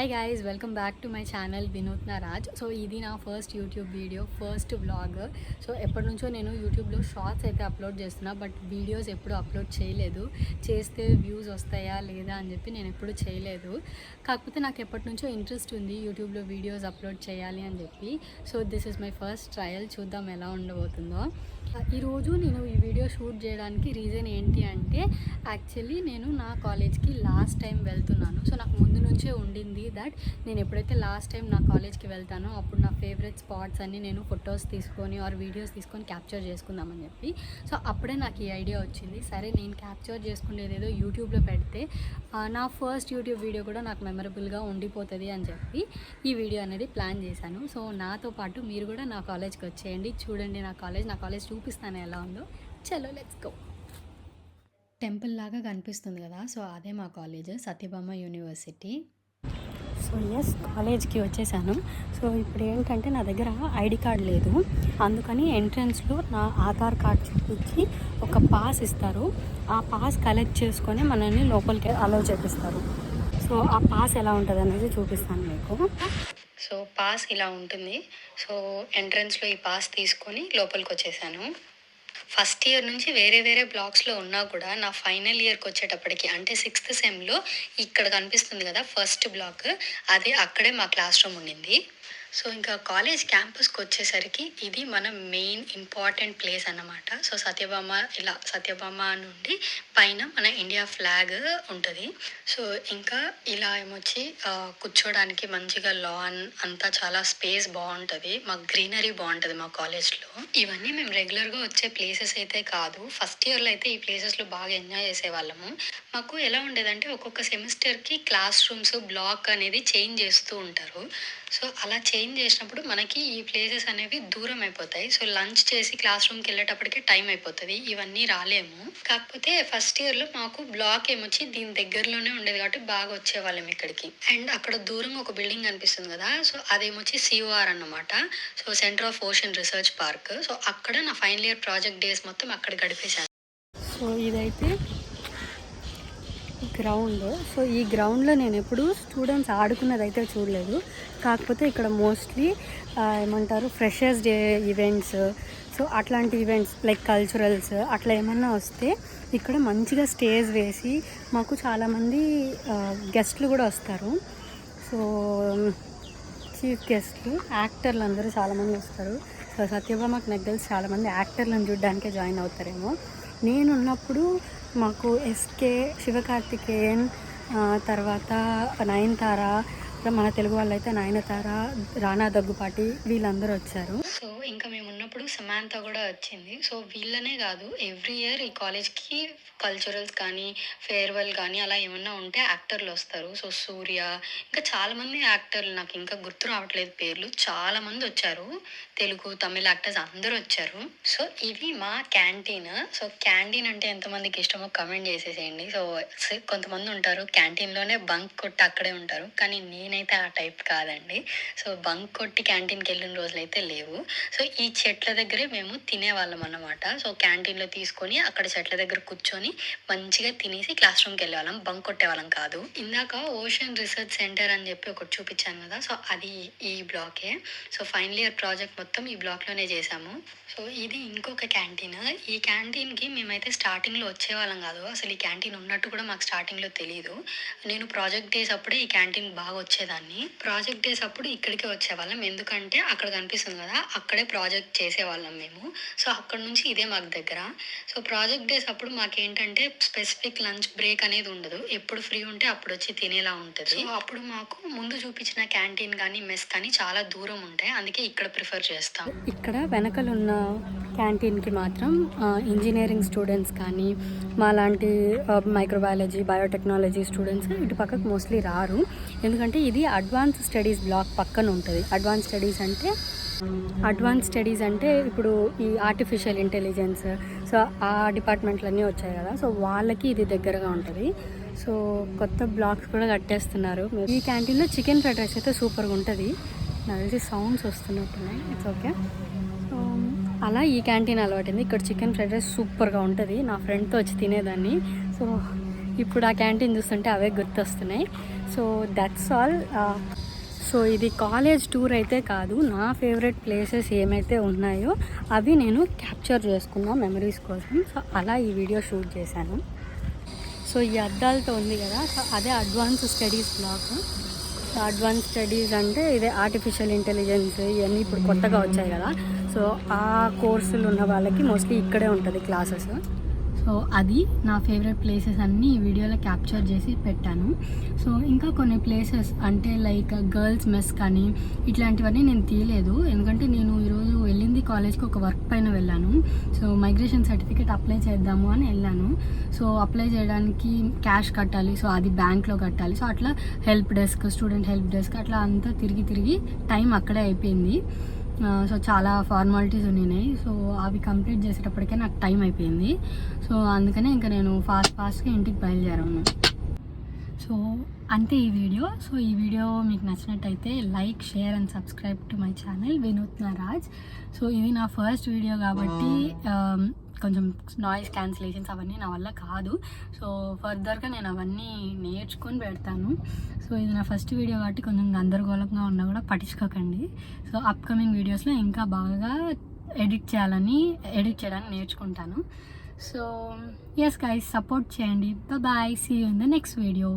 Hi guys, welcome back to my channel వినూత్న Raj. So ఇది నా first YouTube video, first vlog. So ఎప్పటి నుంచో నేను యూట్యూబ్లో షార్ట్స్ అయితే అప్లోడ్ చేస్తున్నా, బట్ వీడియోస్ ఎప్పుడు అప్లోడ్ చేయలేదు. చేస్తే వ్యూస్ వస్తాయా లేదా అని చెప్పి నేను ఎప్పుడు చేయలేదు. కాకపోతే నాకు ఎప్పటి నుంచో ఇంట్రెస్ట్ ఉంది యూట్యూబ్లో వీడియోస్ అప్లోడ్ చేయాలి అని చెప్పి. So this is my first trial, చూద్దాం ఎలా ఉండబోతుందో. ఈరోజు నేను ఈ వీడియో షూట్ చేయడానికి రీజన్ ఏంటి అంటే, యాక్చువల్లీ నేను నా కాలేజ్కి లాస్ట్ టైం వెళ్తున్నాను. సో నాకు ముందు నుంచే ఉండింది దట్ నేను ఎప్పుడైతే లాస్ట్ టైం నా కాలేజ్కి వెళ్తానో అప్పుడు నా ఫేవరెట్ స్పాట్స్ అన్నీ నేను ఫొటోస్ తీసుకొని ఆర్ వీడియోస్ తీసుకొని క్యాప్చర్ చేసుకుందామని చెప్పి. సో అప్పుడే నాకు ఈ ఐడియా వచ్చింది, సరే నేను క్యాప్చర్ చేసుకునేది ఏదో యూట్యూబ్లో పెడితే నా ఫస్ట్ యూట్యూబ్ వీడియో కూడా నాకు మెమరబుల్గా ఉండిపోతుంది అని చెప్పి ఈ వీడియో అనేది ప్లాన్ చేశాను. సో నాతో పాటు మీరు కూడా నా కాలేజ్కి వచ్చేయండి, చూడండి నా కాలేజ్ చూపిస్తాను ఎలా ఉందో. చలో లెట్స్ గో. టెంపుల్ లాగా కనిపిస్తుంది కదా, సో అదే మా college, Sathyabama university. So yes, కాలేజ్కి వచ్చేసాను. సో ఇప్పుడు ఏంటంటే నా దగ్గర ఐడి కార్డ్ లేదు, అందుకని ఎంట్రన్స్లో నా ఆధార్ కార్డ్ చూపించి ఒక పాస్ ఇస్తారు. ఆ పాస్ కలెక్ట్ చేసుకొని మనల్ని లోపలికి అలౌ చేపిస్తారు. సో ఆ పాస్ ఎలా ఉంటుంది అనేది చూపిస్తాను మీకు. సో పాస్ ఇలా ఉంటుంది. సో ఎంట్రన్స్లో ఈ పాస్ తీసుకొని లోపలికి వచ్చేసాను. ఫస్ట్ ఇయర్ నుంచి వేరే వేరే బ్లాక్స్లో ఉన్నా కూడా నా ఫైనల్ ఇయర్కి వచ్చేటప్పటికి అంటే 6th సెమ్లో ఇక్కడ కనిపిస్తుంది కదా ఫస్ట్ బ్లాక్, అదే అక్కడే మా క్లాస్ రూమ్ ఉండింది. సో ఇంకా కాలేజ్ క్యాంపస్కి వచ్చేసరికి ఇది మన మెయిన్ ఇంపార్టెంట్ ప్లేస్ అన్నమాట. సో సత్యభామ నుండి పైన మన ఇండియా ఫ్లాగ్ ఉంటుంది. సో ఇంకా ఇలా ఏమొచ్చి కూర్చోడానికి మంచిగా లాన్ అంతా చాలా స్పేస్ బాగుంటుంది, మాకు గ్రీనరీ బాగుంటుంది మా కాలేజ్లో. ఇవన్నీ మేము రెగ్యులర్గా వచ్చే ప్లేసెస్ అయితే కాదు, ఫస్ట్ ఇయర్లో అయితే ఈ ప్లేసెస్లో బాగా ఎంజాయ్ చేసేవాళ్ళము. మాకు ఎలా ఉండేదంటే ఒక్కొక్క సెమిస్టర్కి క్లాస్ రూమ్స్ బ్లాక్ అనేది చేంజ్ చేస్తూ ఉంటారు. సో అలా చేంజ్ చేసినప్పుడు మనకి ఈ ప్లేసెస్ అనేవి దూరం అయిపోతాయి. సో లంచ్ చేసి క్లాస్ రూమ్కి వెళ్ళేటప్పటికే టైం అయిపోతుంది, ఇవన్నీ రాలేము. కాకపోతే ఫస్ట్ ఇయర్లో మాకు బ్లాక్ ఏమొచ్చి దీని దగ్గరలోనే ఉండేది కాబట్టి బాగా వచ్చేవాళ్ళం ఇక్కడికి. అండ్ అక్కడ దూరంగా ఒక బిల్డింగ్ కనిపిస్తుంది కదా, సో అదేమొచ్చి COR అన్నమాట. So centre of ocean research park. So అక్కడ నా ఫైనల్ ఇయర్ ప్రాజెక్ట్ డేస్ మొత్తం అక్కడ గడిపేశాను. సో ఇదైతే గ్రౌండ్. సో ఈ గ్రౌండ్లో నేను ఎప్పుడు స్టూడెంట్స్ ఆడుకున్నది అయితే చూడలేదు. కాకపోతే ఇక్కడ మోస్ట్లీ ఏమంటారు ఫ్రెషర్స్ డే ఈవెంట్స్, సో అట్లాంటి ఈవెంట్స్ లైక్ కల్చరల్స్ అట్లా ఏమన్నా వస్తే ఇక్కడ మంచిగా స్టేజ్ వేసి మాకు చాలామంది గెస్ట్లు కూడా వస్తారు. సో చీఫ్ గెస్ట్లు యాక్టర్లు అందరూ చాలామంది వస్తారు. సో సత్యభామకు నాకు తెలిసి చాలామంది యాక్టర్లను చూడడానికే జాయిన్ అవుతారేమో. నేనున్నప్పుడు మాకు SK, శివకార్తికేయన్, తర్వాత నయనతార, మన తెలుగు వాళ్ళు అయితే నయనతార, రానా దగ్గుపాటి వీళ్ళందరూ వచ్చారు. సో ఇంకా మేము ఉన్నప్పుడు సమాంత కూడా వచ్చింది. సో వీళ్ళనే కాదు, ఎవ్రీ ఇయర్ ఈ కాలేజ్కి కల్చరల్స్ కానీ ఫేర్వెల్ కానీ అలా ఏమన్నా ఉంటే యాక్టర్లు వస్తారు. సో సూర్య, ఇంకా చాలామంది యాక్టర్లు, నాకు ఇంకా గుర్తు రావట్లేదు పేర్లు, చాలామంది వచ్చారు. తెలుగు తమిళ యాక్టర్స్ అందరూ వచ్చారు. సో ఇది మా క్యాంటీన్. సో క్యాంటీన్ అంటే ఎంతమందికి ఇష్టమో కమెంట్ చేసేసేయండి. సో కొంతమంది ఉంటారు క్యాంటీన్లోనే బంక్ కొట్టి అక్కడే ఉంటారు, కానీ నేనైతే ఆ టైప్ కాదండి. సో బంక్ కొట్టి క్యాంటీన్కి వెళ్ళిన రోజులు అయితే లేవు. సో ఈ చెట్ల దగ్గరే మేము తినేవాళ్ళం అన్నమాట. సో క్యాంటీన్లో తీసుకొని అక్కడ చెట్ల దగ్గర కూర్చొని మంచిగా తినేసి క్లాస్ రూమ్కి వెళ్ళేవాళ్ళం, బంక్ కొట్టేవాళ్ళం కాదు. ఇందాక ఓషన్ రీసెర్చ్ సెంటర్ అని చెప్పి ఒకటి చూపించాను కదా, సో అది ఈ బ్లాకే. సో ఫైనల్ ఇయర్ ప్రాజెక్ట్ మొత్తం ఈ బ్లాక్లోనే చేసాము. సో ఇది ఇంకొక క్యాంటీన్. ఈ క్యాంటీన్కి మేమైతే స్టార్టింగ్లో వచ్చేవాళ్ళం కాదు, అసలు ఈ క్యాంటీన్ ఉన్నట్టు కూడా మాకు స్టార్టింగ్లో తెలియదు. నేను ప్రాజెక్ట్ డేస్ అప్పుడే ఈ క్యాంటీన్ బాగా వచ్చేదాన్ని. ప్రాజెక్ట్ డేస్ అప్పుడు ఇక్కడికే వచ్చేవాళ్ళం, ఎందుకంటే అక్కడ కనిపిస్తుంది కదా అక్కడే ప్రాజెక్ట్ చేసేవాళ్ళం మేము. సో అక్కడ నుంచి ఇదే మాకు దగ్గర. సో ప్రాజెక్ట్ డేస్ అప్పుడు మాకేంటంటే స్పెసిఫిక్ లంచ్ బ్రేక్ అనేది ఉండదు, ఎప్పుడు ఫ్రీ ఉంటే అప్పుడు వచ్చి తినేలా ఉంటుంది. సో అప్పుడు మాకు ముందు చూపించిన క్యాంటీన్ కానీ మెస్ కానీ చాలా దూరం ఉంటాయి, అందుకే ఇక్కడ ప్రిఫర్ చేస్తాం. ఇక్కడ వెనకలున్న క్యాంటీన్కి మాత్రం ఇంజనీరింగ్ స్టూడెంట్స్ కానీ మాలాంటి మైక్రోబయాలజీ బయోటెక్నాలజీ స్టూడెంట్స్ ఇటు పక్కకు మోస్ట్లీ రారు, ఎందుకంటే ఇది అడ్వాన్స్ స్టడీస్ బ్లాక్ పక్కన ఉంటుంది. అడ్వాన్స్ స్టడీస్ అంటే ఇప్పుడు ఈ ఆర్టిఫిషియల్ ఇంటెలిజెన్స్, సో ఆ డిపార్ట్మెంట్లన్నీ వచ్చాయి కదా, సో వాళ్ళకి ఇది దగ్గరగా ఉంటుంది. సో కొత్త బ్లాక్స్ కూడా కట్టేస్తున్నారు. ఈ క్యాంటీన్లో చికెన్ ఫ్రైడ్ రైస్ అయితే సూపర్గా ఉంటుంది. నాకు తెలిసి సౌండ్స్ వస్తున్నట్టున్నాయి, ఇట్స్ ఓకే. సో అలా ఈ క్యాంటీన్ అలవాటైంది. ఇక్కడ చికెన్ ఫ్రైడ్ రైస్ సూపర్గా ఉంటుంది, నా ఫ్రెండ్తో వచ్చి తినేదాన్ని. సో ఇప్పుడు ఆ క్యాంటీన్ చూస్తుంటే అవే గుర్తొస్తున్నాయి. So that's all. సో ఇది కాలేజ్ టూర్ అయితే కాదు, నా ఫేవరెట్ ప్లేసెస్ ఏమైతే ఉన్నాయో అవి నేను క్యాప్చర్ చేసుకున్నా మెమరీస్ కోసం. సో అలా ఈ వీడియో షూట్ చేశాను. సో ఈ అద్దాలతో ఉంది కదా, సో అదే advance studies block. So advance studies అంటే ఇదే ఆర్టిఫిషియల్ ఇంటెలిజెన్స్ ఇవన్నీ ఇప్పుడు కొత్తగా వచ్చాయి కదా. సో ఆ కోర్సులు ఉన్న వాళ్ళకి మోస్ట్లీ ఇక్కడే ఉంటుంది క్లాసెస్. సో అది నా ఫేవరెట్ ప్లేసెస్ అన్నీ ఈ వీడియోలో క్యాప్చర్ చేసి పెట్టాను. సో ఇంకా కొన్ని ప్లేసెస్ అంటే లైక్ గర్ల్స్ మెస్ కానీ ఇట్లాంటివన్నీ నేను తీయలేదు, ఎందుకంటే నేను ఈరోజు వెళ్ళింది కాలేజ్కి ఒక వర్క్ పైన వెళ్ళాను. సో మైగ్రేషన్ సర్టిఫికేట్ అప్లై చేద్దాము అని వెళ్ళాను. సో అప్లై చేయడానికి క్యాష్ కట్టాలి, సో అది బ్యాంక్లో కట్టాలి. సో అట్లా help desk, student help desk అట్లా అంతా తిరిగి టైం అక్కడే అయిపోయింది. సో చాలా ఫార్మాలిటీస్ ఉన్నాయి. సో అవి కంప్లీట్ చేసేటప్పటికే నాకు టైం అయిపోయింది. సో అందుకనే ఇంకా నేను ఫాస్ట్గా ఇంటికి బయలుదేరాను. సో అంతే ఈ వీడియో. సో ఈ వీడియో మీకు నచ్చినట్టయితే like, share and subscribe to my channel వినూత్న రాజ్. సో ఇది నా ఫస్ట్ వీడియో కాబట్టి కొంచెం నాయిస్ క్యాన్సిలేషన్స్ అవన్నీ నా వల్ల కాదు. సో ఫర్దర్గా నేను అవన్నీ నేర్చుకొని పెడతాను. సో ఇది నా ఫస్ట్ వీడియో కాబట్టి కొంచెం గందరగోళంగా ఉన్నా కూడా పట్టించుకోకండి. సో అప్కమింగ్ వీడియోస్లో ఇంకా బాగా ఎడిట్ చేయడానికి నేర్చుకుంటాను. సో ఎస్ గైస్, సపోర్ట్ చేయండి. Bye, see you in the next video.